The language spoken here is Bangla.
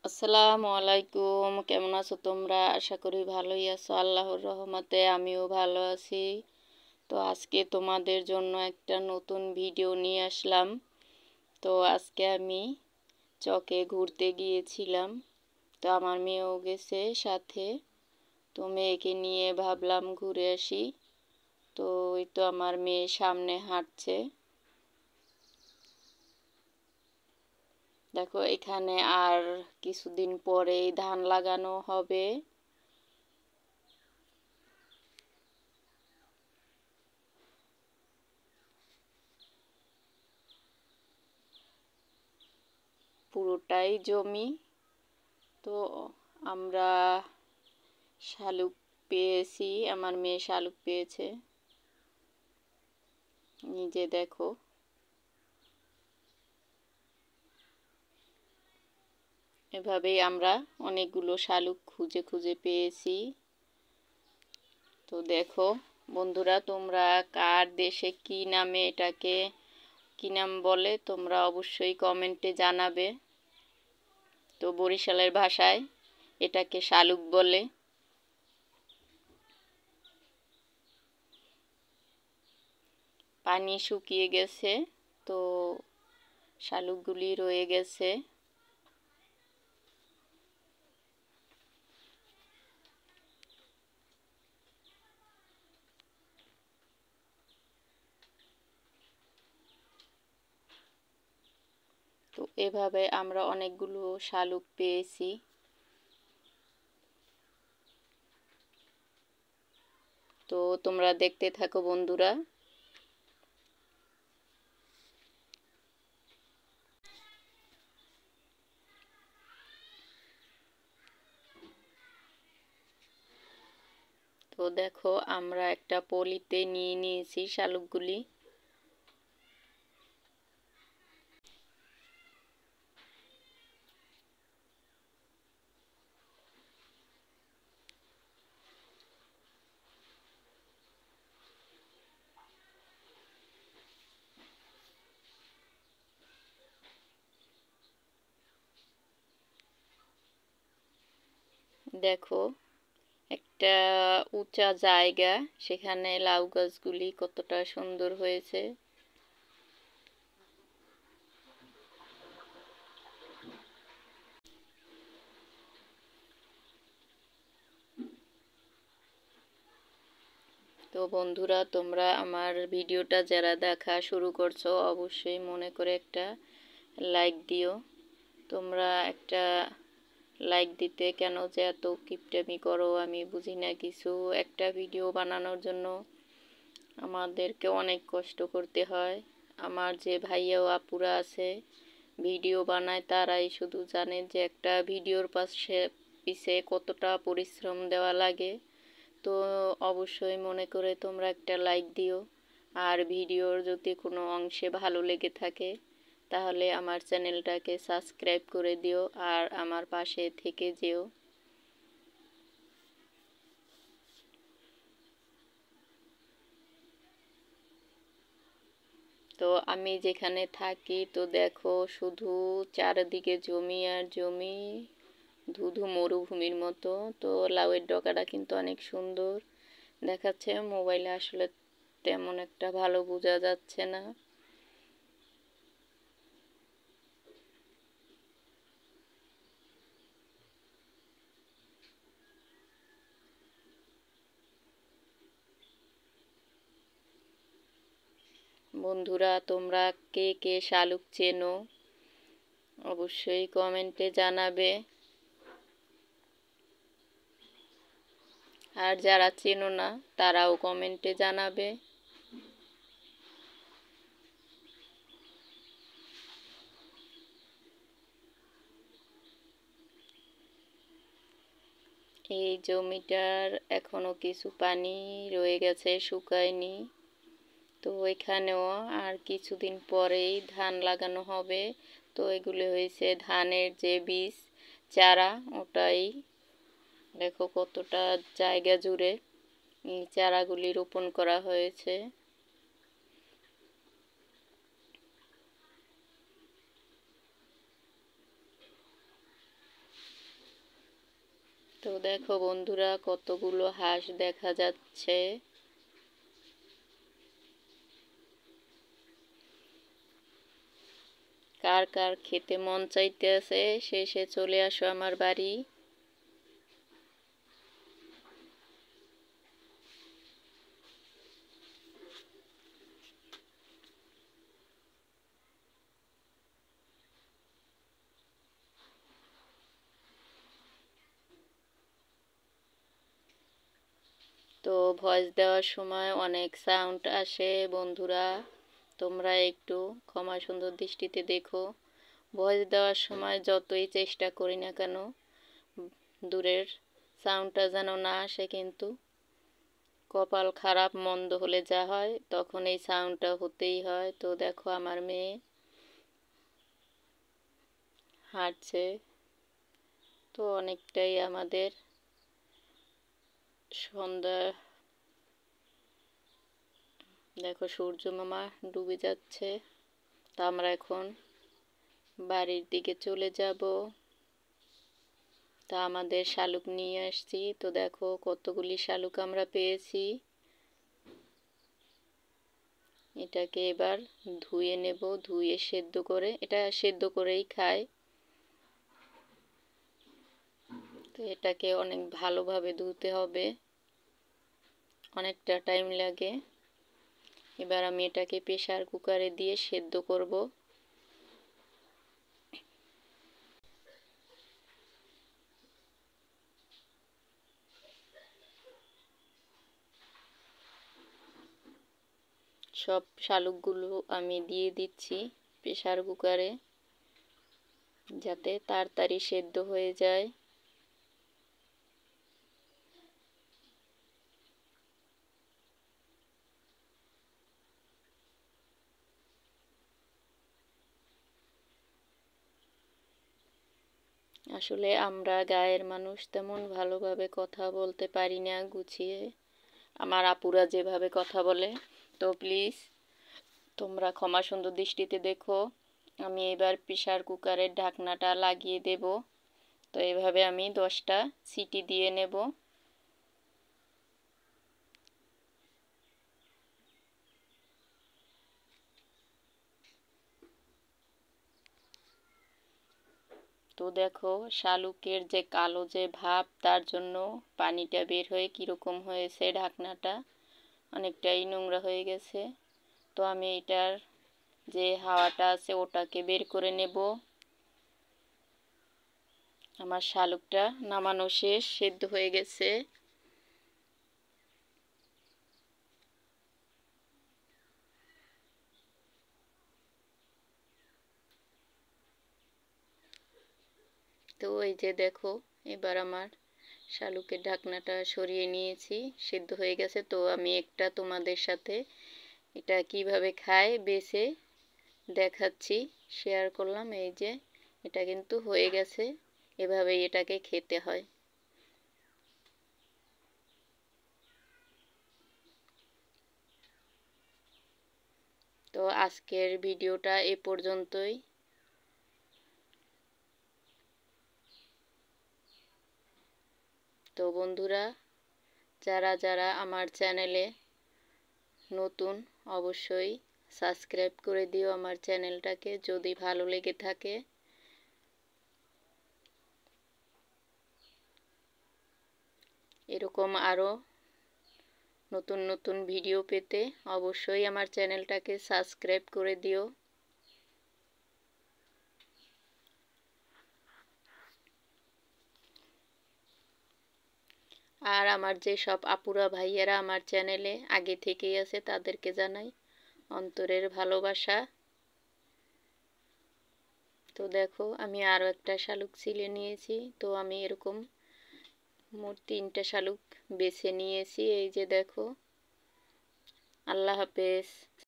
আসসালামু আলাইকুম, কেমন আছো তোমরা? আশা করি ভালোই আছো। আল্লাহর রহমতে আমিও ভালো আছি। তো আজকে তোমাদের জন্য একটা নতুন ভিডিও নিয়ে আসলাম। তো আজকে আমি চকে ঘুরতে গিয়েছিলাম। তো আমার মেয়েও গেছে সাথে। তো মেয়েকে নিয়ে ভাবলাম ঘুরে আসি। তো ওই তো আমার মেয়ে সামনে হাঁটছে। দেখো এখানে আর কিছুদিন পরেই ধান লাগানো হবে। পুরোটাই জমি। তো আমরা শালুক পেয়েছি, আমার মেয়ে শালুক পেয়েছে। নিজে দেখো, এভাবেই আমরা অনেকগুলো শালুক খুঁজে খুঁজে পেয়েছি। তো দেখো বন্ধুরা, তোমরা কার দেশে কি নামে এটাকে কি নাম বলে তোমরা অবশ্যই কমেন্টে জানাবে। তো বরিশালের ভাষায় এটাকে শালুক বলে। পানি শুকিয়ে গেছে, তো শালুকগুলি রয়ে গেছে। তো এভাবে আমরা অনেকগুলো শালুক পেয়েছি। তো তোমরা দেখতে থাকো বন্ধুরা। তো দেখো আমরা একটা পলিতে নিয়ে নিয়েছি শালুকগুলি। দেখো একটা উঁচা জায়গা, সেখানে লাউ গাছগুলি কতটা সুন্দর হয়েছে। তো বন্ধুরা, তোমরা আমার ভিডিওটা যারা দেখা শুরু করছো অবশ্যই মনে করে একটা লাইক দিও। তোমরা একটা লাইক দিতে কেন যে এত কিপটামি করো আমি বুঝি না কিছু। একটা ভিডিও বানানোর জন্য আমাদেরকে অনেক কষ্ট করতে হয়। আমার যে ভাইয়া ও আপুরা আছে ভিডিও বানায়, তারাই শুধু জানে যে একটা ভিডিওর পিছে কতটা পরিশ্রম দেওয়া লাগে। তো অবশ্যই মনে করে তোমরা একটা লাইক দিও। আর ভিডিওর যদি কোনো অংশে ভালো লেগে থাকে তাহলে আমার চ্যানেলটাকে সাবস্ক্রাইব করে দিও আর আমার পাশে থেকে যেও। তো আমি যেখানে থাকি তো দেখো শুধু চারিদিকে জমি আর জমি, ধুধু মরুভূমির মতো। তো লাউয়ের ডগাটা কিন্তু অনেক সুন্দর দেখাচ্ছে, মোবাইলে আসলে তেমন একটা ভালো বোঝা যাচ্ছে না। বন্ধুরা, তোমরা কে কে শালুক চেনো অবশ্যই কমেন্টে জানাবে। আর যারা চেনো না তারাও কমেন্টে জানাবে। এই জমিটার এখনো কিছু পানি রয়ে গেছে, শুকায়নি। তো এখানেও আর কিছুদিন পরেই ধান লাগানো হবে। তো এগুলো হয়েছে ধানের যে বীজ, চারা, ওটাই। দেখো কতটা জায়গা জুড়ে এই চারাগুলি রোপণ করা হয়েছে। তো দেখো বন্ধুরা, কতগুলো হাঁস দেখা যাচ্ছে। কার কার খেতে মন চাইতেছে সে চলে আসো আমার বাড়ি। তো ভয়েস দেওয়ার সময় অনেক সাউন্ড আসে বন্ধুরা, তোমরা একটু ক্ষমা সুন্দর দৃষ্টিতে দেখো। ভয়েস দেওয়ার সময় যতই চেষ্টা করি না কেন দূরের সাউন্ডটা যেন না আসে, কিন্তু কপাল খারাপ মন্দ হলে যা হয় তখন এই সাউন্ডটা হতেই হয়। তো দেখো আমার মেয়ে হাঁটছে। তো অনেকটাই আমাদের সন্ধ্যা, দেখো সূর্য মামা ডুবে যাচ্ছে। তা আমরা এখন বাড়ির দিকে চলে যাব। তা আমাদের শালুক নিয়ে আসছি। তো দেখো কতগুলি শালুক আমরা পেয়েছি। এটাকে এবার ধুয়ে নেব, ধুয়ে সেদ্ধ করে, এটা সেদ্ধ করেই খায়। তো এটাকে অনেক ভালোভাবে ধুতে হবে, অনেকটা টাইম লাগে। এবার আমি এটাকে প্রেসার কুকারে দিয়ে সেদ্ধ করব। সব শালুকগুলো আমি দিয়ে দিচ্ছি প্রেসার কুকারে, যাতে তাড়াতাড়ি সেদ্ধ হয়ে যায়। আসলে আমরা গায়ের মানুষ তেমন ভালোভাবে কথা বলতে পারি না গুছিয়ে, আমার আপুরা যেভাবে কথা বলে। তো প্লিজ তোমরা ক্ষমা সুন্দর দৃষ্টিতে দেখো। আমি এবার প্রেসার কুকারের ঢাকনাটা লাগিয়ে দেব। তো এভাবে আমি 10টা সিটি দিয়ে নেব। তো দেখো শালুকের যে কালো যে ভাব, তার জন্য পানিটা বের হয়ে কীরকম হয়েছে, ঢাকনাটা অনেকটাই নোংরা হয়ে গেছে। তো আমি এটার যে হাওয়াটা আছে ওটাকে বের করে নেব। আমার শালুকটা নামানো শেষ, সেদ্ধ হয়ে গেছে। তো এই যে দেখো, এবার আমার শালুকের ঢাকনাটা সরিয়ে নিয়েছি, সেদ্ধ হয়ে গেছে। তো আমি একটা তোমাদের সাথে এটা কিভাবে খায় বেছে দেখাচ্ছি, শেয়ার করলাম। এই যে এটা কিন্তু হয়ে গেছে, এভাবেই এটাকে খেতে হয়। তো আজকের ভিডিওটা এ পর্যন্তই। তো বন্ধুরা, যারা যারা আমার চ্যানেলে নতুন অবশ্যই সাবস্ক্রাইব করে দিও আমার চ্যানেলটাকে, যদি ভালো লেগে থাকে। এরকম আরও নতুন নতুন ভিডিও পেতে অবশ্যই আমার চ্যানেলটাকে সাবস্ক্রাইব করে দিও। আর আমার যে সব আপুরা ভাইয়েরা আমার চ্যানেলে আগে থেকেই আছে, তাদেরকে জানাই অন্তরের ভালোবাসা। তো দেখো আমি আরও একটা শালুক ছিলে নিয়েছি। তো আমি এরকম মোট 3টা শালুক বেছে নিয়েছি। এই যে দেখো। আল্লাহ হাফেজ।